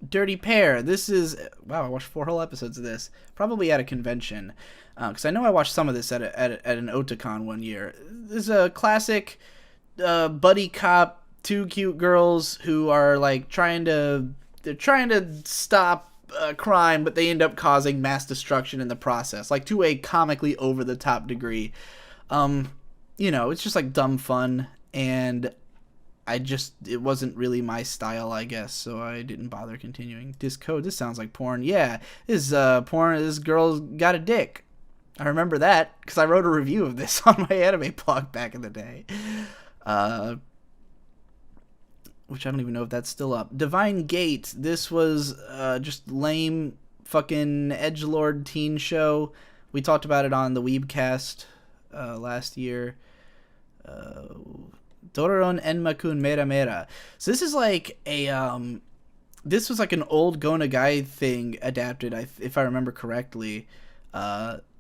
Dirty Pair. This is, wow, I watched 4 whole episodes of this, probably at a convention, because I know I watched some of this at an Otakon one year. This is a classic buddy cop, 2 cute girls who are like trying to stop crime, but they end up causing mass destruction in the process, like to a comically over the top degree. It's just like dumb fun, and it wasn't really my style, I guess, so I didn't bother continuing. Discode, this sounds like porn. Yeah, this porn. This girl's got a dick. I remember that because I wrote a review of this on my anime blog back in the day. Which I don't even know if that's still up. Divine Gate. This was just lame fucking edgelord teen show. We talked about it on the Weebcast last year. Dororon Enmakun Mera Mera. So this is like this was like an old Go Nagai thing adapted, if I remember correctly,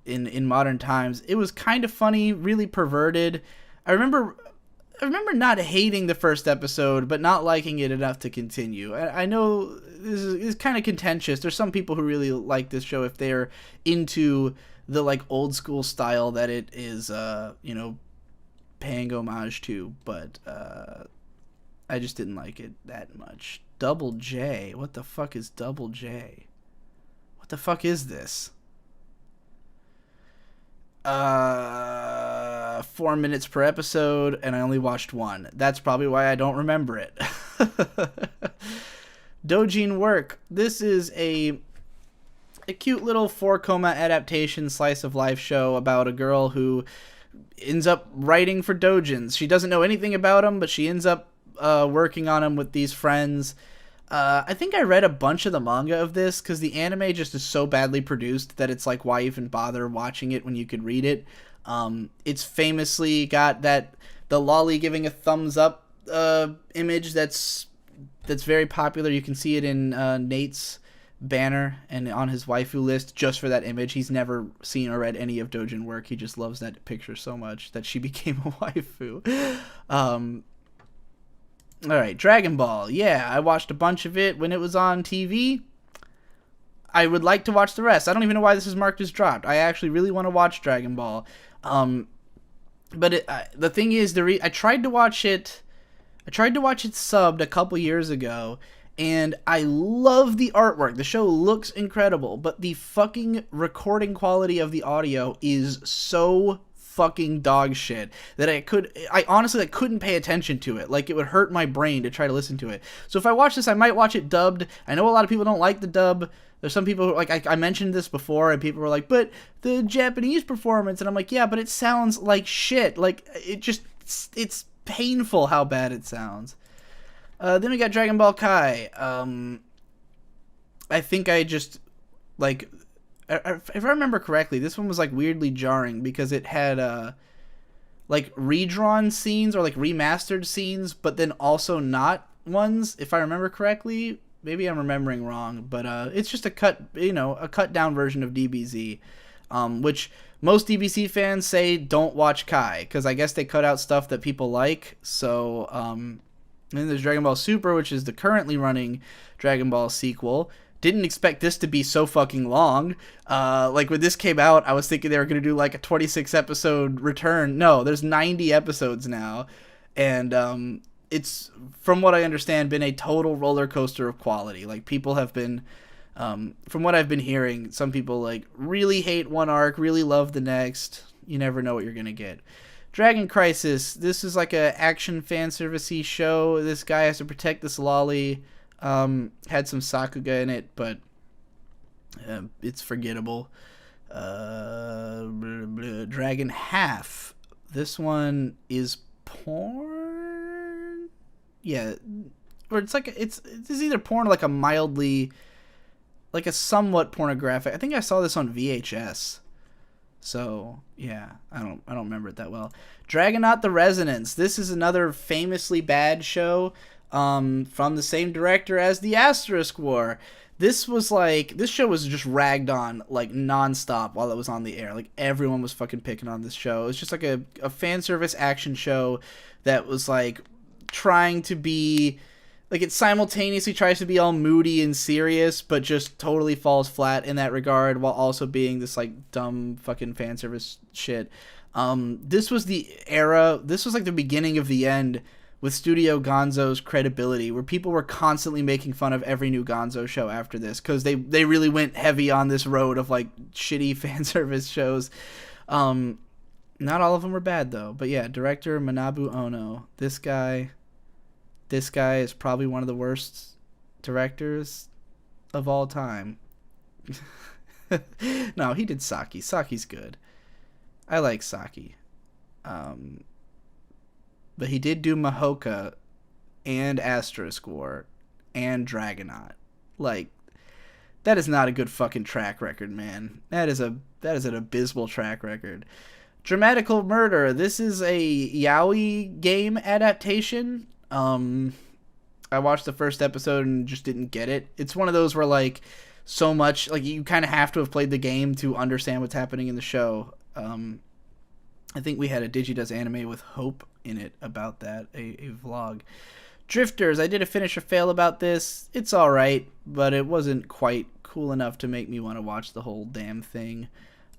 in modern times. It was kind of funny, really perverted. I remember not hating the first episode, but not liking it enough to continue. I know this is kind of contentious. There's some people who really like this show if they're into the like old school style that it is, paying homage to, but I just didn't like it that much. Double J. What the fuck is Double J? What the fuck is this? 4 minutes per episode, and I only watched 1. That's probably why I don't remember it. Dojin Work. This is a cute little 4-koma adaptation slice of life show about a girl who ends up writing for doujins. She doesn't know anything about them, but she ends up working on them with these friends. I think I read a bunch of the manga of this because the anime just is so badly produced that it's like, why even bother watching it when you could read it? It's famously got the lolly giving a thumbs up image that's very popular. You can see it in Nate's banner and on his waifu list just for that image. He's never seen or read any of Dojin Work. He just loves that picture so much that she became a waifu. Alright, Dragon Ball. Yeah, I watched a bunch of it when it was on TV. I would like to watch the rest. I don't even know why this is marked as dropped. I actually really want to watch Dragon Ball. But the thing is, I tried to watch it subbed a couple years ago, and I love the artwork. The show looks incredible, but the fucking recording quality of the audio is so fucking dog shit that I honestly couldn't pay attention to it. Like, it would hurt my brain to try to listen to it. So if I watch this, I might watch it dubbed. I know a lot of people don't like the dub. There's some people who, like, I mentioned this before, and people were like, but the Japanese performance, and I'm like, yeah, but it sounds like shit. Like, it's painful how bad it sounds. Then we got Dragon Ball Kai. I think I just, like, if I remember correctly, this one was, like, weirdly jarring because it had, like, redrawn scenes or, like, remastered scenes, but then also not ones, if I remember correctly. Maybe I'm remembering wrong, but it's just a cut down version of DBZ, which most DBZ fans say don't watch Kai, because I guess they cut out stuff that people like. So, and then there's Dragon Ball Super, which is the currently running Dragon Ball sequel. Didn't expect this to be so fucking long. Like, when this came out, I was thinking they were going to do, like, a 26 episode return. No, there's 90 episodes now, and it's, from what I understand, been a total roller coaster of quality. Like, people have been, from what I've been hearing, some people, like, really hate one arc, really love the next. You never know what you're gonna get. Dragon Crisis. This is like a action fan servicey show. This guy has to protect this lolly. Had some Sakuga in it, but it's forgettable. Dragon Half. This one is porn. Yeah, or it's like it's either porn or like a mildly, like a somewhat pornographic. I think I saw this on VHS. So yeah, I don't remember it that well. Dragonaut: The Resonance. This is another famously bad show, from the same director as the Asterisk War. This show was just ragged on like nonstop while it was on the air. Like, everyone was fucking picking on this show. It was just like a fan service action show that was like trying to be Like, it simultaneously tries to be all moody and serious, but just totally falls flat in that regard, while also being this, like, dumb fucking fan service shit. This was the era, this was like the beginning of the end with Studio Gonzo's credibility, where people were constantly making fun of every new Gonzo show after this, because they really went heavy on this road of, like, shitty fan service shows. Not all of them were bad, though. But yeah, director Manabu Ono. This guy is probably one of the worst directors of all time. No, he did Saki. Saki's good. I like Saki. But he did do Mahoka and Asterisk War and Dragonaut. Like, that is not a good fucking track record, man. That is an abysmal track record. Dramatical Murder. This is a yaoi game adaptation. I watched the first episode and just didn't get it. It's one of those where, like, so much, like, you kind of have to have played the game to understand what's happening in the show. I think we had a Digidoes anime with Hope in it about that, a vlog. Drifters. I did a finish or fail about this. It's alright, but it wasn't quite cool enough to make me want to watch the whole damn thing.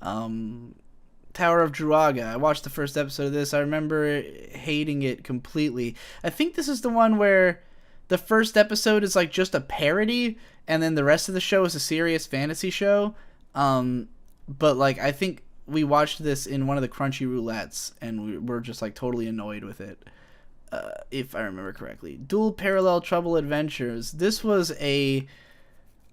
Tower of Druaga. I watched the first episode of this. I remember hating it completely. I think this is the one where the first episode is like just a parody, and then the rest of the show is a serious fantasy show. But like, I think we watched this in one of the Crunchy Roulettes, and we were just like totally annoyed with it. If I remember correctly. Dual Parallel Trouble Adventures. This was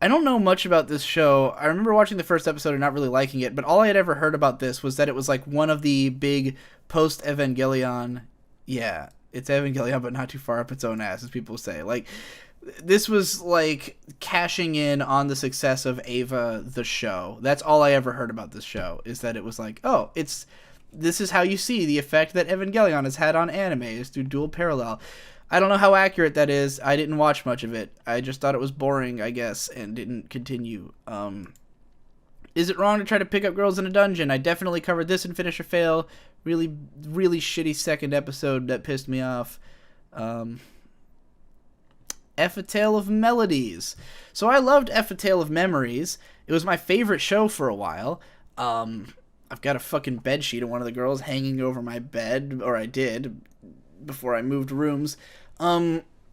I don't know much about this show. I remember watching the first episode and not really liking it, but all I had ever heard about this was that it was like one of the big post-Evangelion. Yeah, it's Evangelion, but not too far up its own ass, as people say. Like, this was like cashing in on the success of Eva the show. That's all I ever heard about this show, is that it was like, oh, this is how you see the effect that Evangelion has had on anime, is through Dual Parallel. I don't know how accurate that is. I didn't watch much of it. I just thought it was boring, I guess, and didn't continue. Is it wrong to try to pick up girls in a dungeon? I definitely covered this in Finish or Fail. Really, really shitty second episode that pissed me off. F a Tale of Melodies. So I loved F a Tale of Memories. It was my favorite show for a while. I've got a fucking bedsheet of one of the girls hanging over my bed, or I did, before I moved rooms.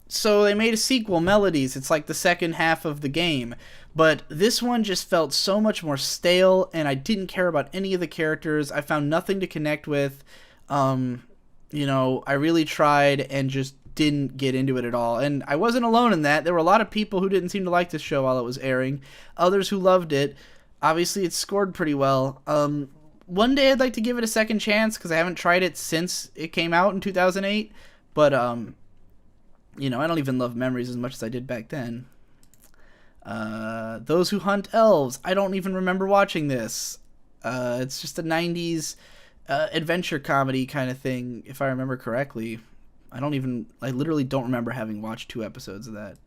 So they made a sequel, Melodies. It's like the second half of the game. But this one just felt so much more stale, and I didn't care about any of the characters. I found nothing to connect with. I really tried and just didn't get into it at all. And I wasn't alone in that. There were a lot of people who didn't seem to like this show while it was airing. Others who loved it. Obviously, it scored pretty well. One day I'd like to give it a second chance, because I haven't tried it since it came out in 2008. But, I don't even love Memories as much as I did back then. Those Who Hunt Elves. I don't even remember watching this. It's just a 90s adventure comedy kind of thing, if I remember correctly. I literally don't remember having watched 2 episodes of that.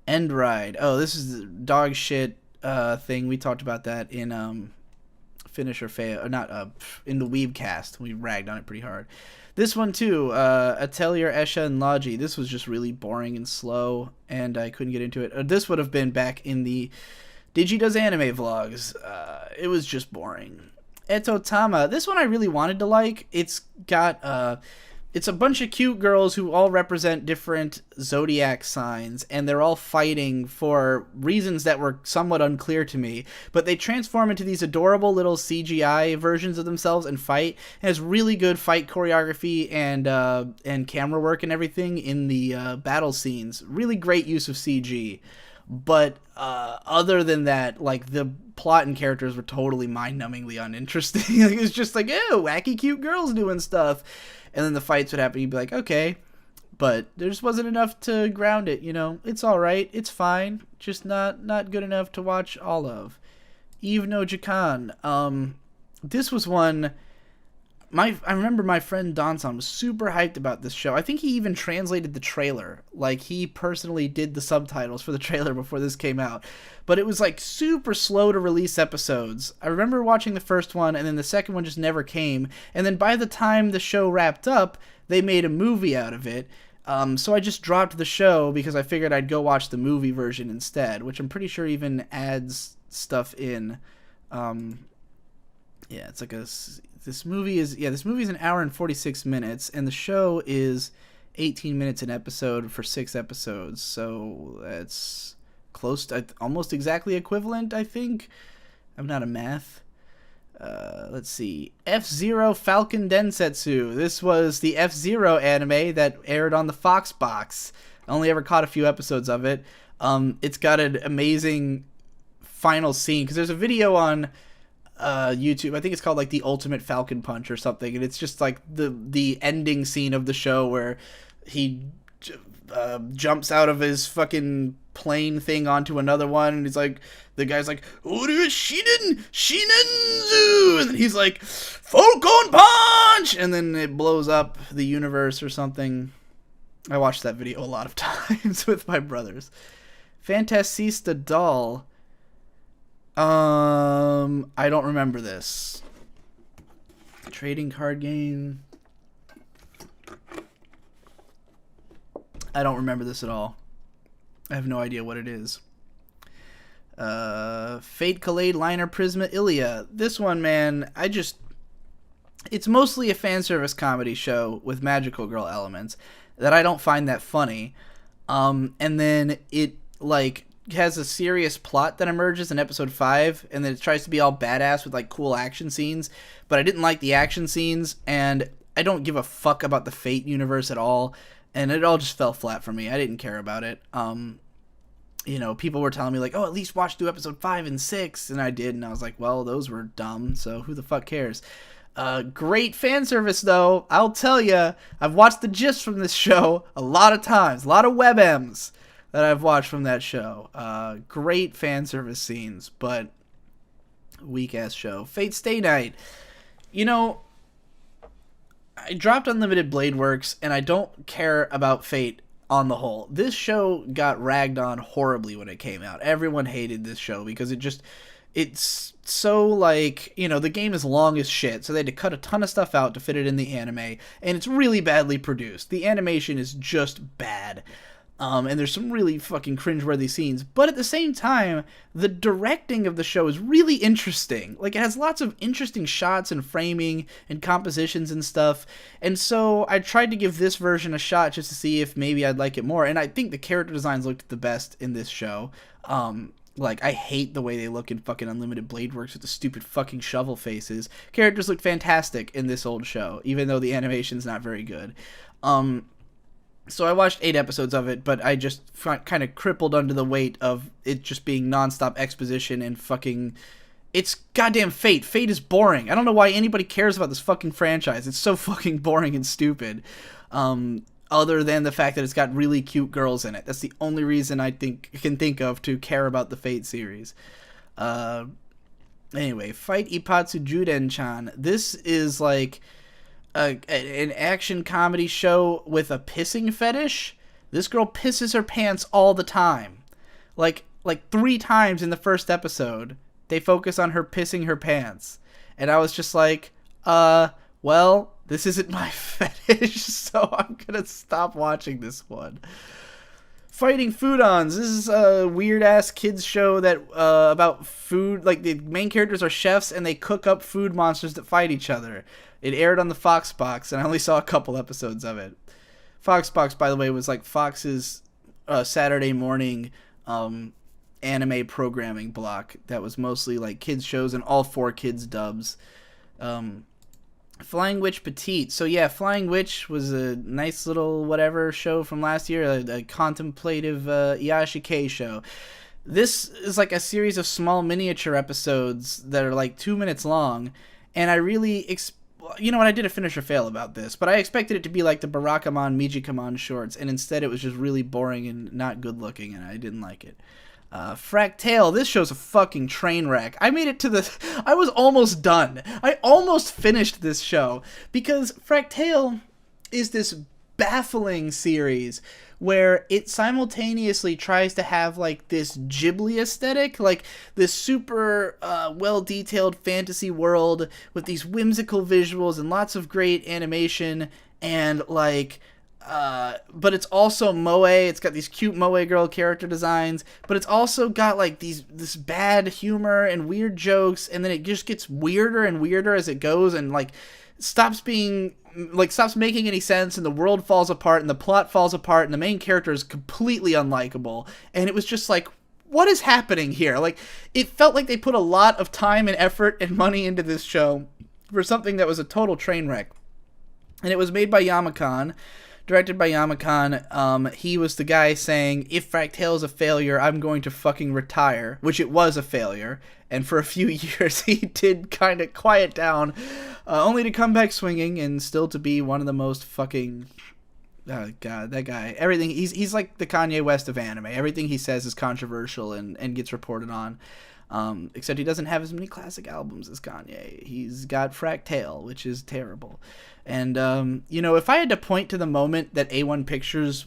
End Ride. Oh, this is the dog shit thing. We talked about that in Finish or Fail, or not in the Weebcast. We ragged on it pretty hard. This one too, Atelier Esha and Logi. This was just really boring and slow, and I couldn't get into it. This would have been back in the Digidoes anime vlogs. It was just boring. Etotama. This one I really wanted to like. It's got it's a bunch of cute girls who all represent different zodiac signs, and they're all fighting for reasons that were somewhat unclear to me. But they transform into these adorable little CGI versions of themselves and fight. It has really good fight choreography and camera work and everything in the battle scenes. Really great use of CG. But other than that, like, the plot and characters were totally mind-numbingly uninteresting. It was just like, ew, wacky cute girls doing stuff. And then the fights would happen, you'd be like, okay. But there just wasn't enough to ground it, It's alright, it's fine, just not good enough to watch all of. Eve no Jikan. This was one... I remember my friend Donson was super hyped about this show. I think he even translated the trailer. Like, he personally did the subtitles for the trailer before this came out. But it was, like, super slow to release episodes. I remember watching the first one, and then the second one just never came. And then by the time the show wrapped up, they made a movie out of it. So I just dropped the show because I figured I'd go watch the movie version instead, which I'm pretty sure even adds stuff in. Yeah, it's like this movie is an hour and 46 minutes, and the show is 18 minutes an episode for 6 episodes. So that's close to almost exactly equivalent, I think. I'm not a math. Let's see. F-Zero Falcon Densetsu. This was the F-Zero anime that aired on the Fox box. I only ever caught a few episodes of it. It's got an amazing final scene, because there's a video on YouTube. I think it's called like the Ultimate Falcon Punch or something, and it's just like the ending scene of the show where he jumps out of his fucking plane thing onto another one, and he's like, the guy's like, Shinenzu, and then he's like, Falcon Punch, and then it blows up the universe or something. I watched that video a lot of times with my brothers. Fantasista Doll. I don't remember this. Trading card game. I don't remember this at all. I have no idea what it is. Fate Collade Liner Prisma Ilia. This one, man, it's mostly a fan service comedy show with magical girl elements that I don't find that funny. And then it, like, has a serious plot that emerges in episode 5, and then it tries to be all badass with, like, cool action scenes. But I didn't like the action scenes, and I don't give a fuck about the Fate universe at all. And it all just fell flat for me. I didn't care about it. People were telling me, like, oh, at least watch through episode 5 and 6. And I did, and I was like, well, those were dumb, so who the fuck cares? Great fan service, though. I'll tell you, I've watched the gifs from this show a lot of times. A lot of WebMs that I've watched from that show. Great fan service scenes, but weak-ass show. Fate Stay Night. I dropped Unlimited Blade Works, and I don't care about Fate on the whole. This show got ragged on horribly when it came out. Everyone hated this show because it's so, like, the game is long as shit, so they had to cut a ton of stuff out to fit it in the anime, and it's really badly produced. The animation is just bad. And there's some really fucking cringeworthy scenes. But at the same time, the directing of the show is really interesting. Like, it has lots of interesting shots and framing and compositions and stuff. And so I tried to give this version a shot just to see if maybe I'd like it more. And I think the character designs looked the best in this show. Like, I hate the way they look in fucking Unlimited Blade Works with the stupid fucking shovel faces. Characters look fantastic in this old show, even though the animation's not very good. So I watched 8 episodes of it, but I just kind of crippled under the weight of it just being nonstop exposition and fucking... It's goddamn Fate. Fate is boring. I don't know why anybody cares about this fucking franchise. It's so fucking boring and stupid. Other than the fact that it's got really cute girls in it. That's the only reason I can think of to care about the Fate series. Anyway, Fight Ipatsu Juden-chan. This is like... an action comedy show with a pissing fetish. This girl pisses her pants all the time. Like 3 times in the first episode, they focus on her pissing her pants. And I was just like, well, this isn't my fetish, so I'm gonna stop watching this one. Fighting Foodons. This is a weird-ass kids show that about food. Like, the main characters are chefs, and they cook up food monsters that fight each other. It aired on the Fox box, and I only saw a couple episodes of it. Fox box, by the way, was like Fox's Saturday morning anime programming block that was mostly like kids shows and all 4 kids dubs. Flying Witch Petite. So yeah, Flying Witch was a nice little whatever show from last year, a contemplative Iyashikei show. This is like a series of small miniature episodes that are like 2 minutes long, and I really you know what, I did a finish or fail about this, but I expected it to be like the Barakamon, Mijikamon shorts, and instead it was just really boring and not good looking, and I didn't like it. Fractale, this show's a fucking train wreck. I was almost done. I almost finished this show, because Fractale is this baffling series where it simultaneously tries to have like this Ghibli aesthetic, like this super well-detailed fantasy world with these whimsical visuals and lots of great animation and like but it's also moe. It's got these cute moe girl character designs, but it's also got like this bad humor and weird jokes, and then it just gets weirder and weirder as it goes, and like stops making any sense, and the world falls apart, and the plot falls apart, and the main character is completely unlikable. And it was just like, what is happening here? Like, it felt like they put a lot of time and effort and money into this show for something that was a total train wreck. And it was made by Yamakan, directed by Yamakan. He was the guy saying, if Fractale is a failure, I'm going to fucking retire, which it was a failure. And for a few years, he did kind of quiet down, only to come back swinging and still to be one of the most fucking... Oh, God, that guy. Everything, he's like the Kanye West of anime. Everything he says is controversial and gets reported on. Except he doesn't have as many classic albums as Kanye. He's got Fractale, which is terrible. And, if I had to point to the moment that A1 Pictures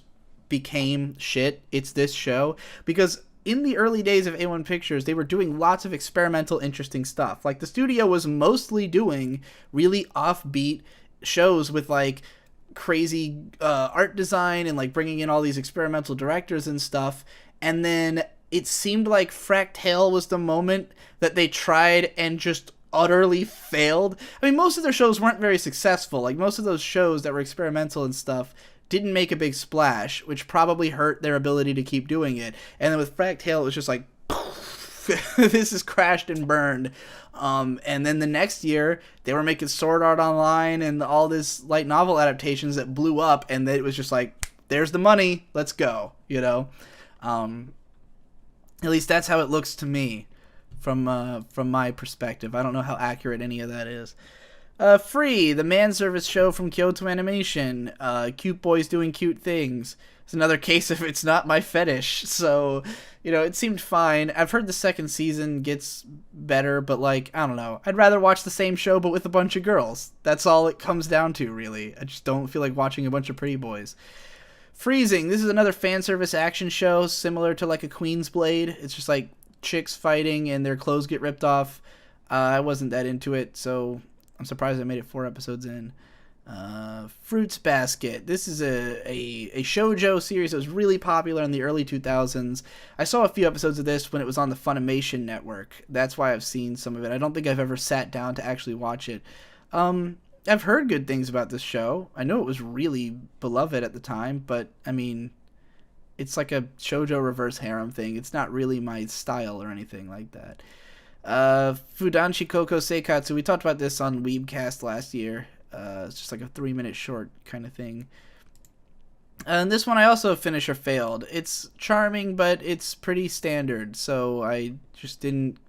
became shit, it's this show. Because in the early days of A1 Pictures, they were doing lots of experimental, interesting stuff. Like, the studio was mostly doing really offbeat shows with, like, crazy art design and, like, bringing in all these experimental directors and stuff. And then it seemed like Fractale was the moment that they tried and just utterly failed. I mean, most of their shows weren't very successful. Like, most of those shows that were experimental and stuff didn't make a big splash, which probably hurt their ability to keep doing it. And then with Fractale, it was just like, this is crashed and burned. And then the next year, they were making Sword Art Online and all this light novel adaptations that blew up, and it was just like, there's the money, let's go, At least that's how it looks to me, from my perspective. I don't know how accurate any of that is. Free, the man service show from Kyoto Animation. Cute boys doing cute things. It's another case of it's not my fetish. So, it seemed fine. I've heard the second season gets better, but, like, I don't know. I'd rather watch the same show, but with a bunch of girls. That's all it comes down to, really. I just don't feel like watching a bunch of pretty boys. Freezing, this is another fan service action show, similar to, like, a Queen's Blade. It's just, like, chicks fighting and their clothes get ripped off. I wasn't that into it, so I'm surprised I made it 4 episodes in. Fruits Basket. This is a shoujo series that was really popular in the early 2000s. I saw a few episodes of this when it was on the Funimation network. That's why I've seen some of it. I don't think I've ever sat down to actually watch it. I've heard good things about this show. I know it was really beloved at the time, but, I mean, it's like a shoujo reverse harem thing. It's not really my style or anything like that. Fudanshi Koko Seikatsu. We talked about this on Weebcast last year. It's just like a 3-minute short kind of thing. And this one I also finished or failed. It's charming, but it's pretty standard, so I just didn't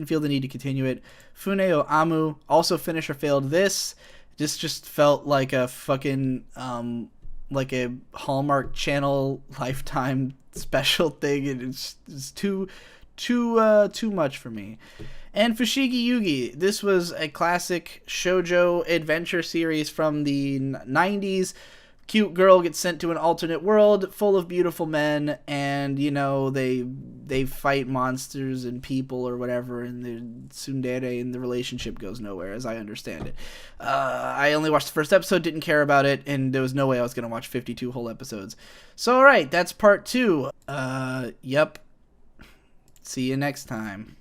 feel the need to continue it. Funeo Amu, also finished or failed this. This just felt like a fucking like a Hallmark Channel Lifetime special thing, and it's too much for me. And Fushigi Yugi, this was a classic shoujo adventure series from the 90s. Cute girl gets sent to an alternate world full of beautiful men, and they fight monsters and people or whatever, and the tsundere, and the relationship goes nowhere, as I understand it. I only watched the first episode, didn't care about it, and there was no way I was going to watch 52 whole episodes. So alright, that's part 2. Yep. See you next time.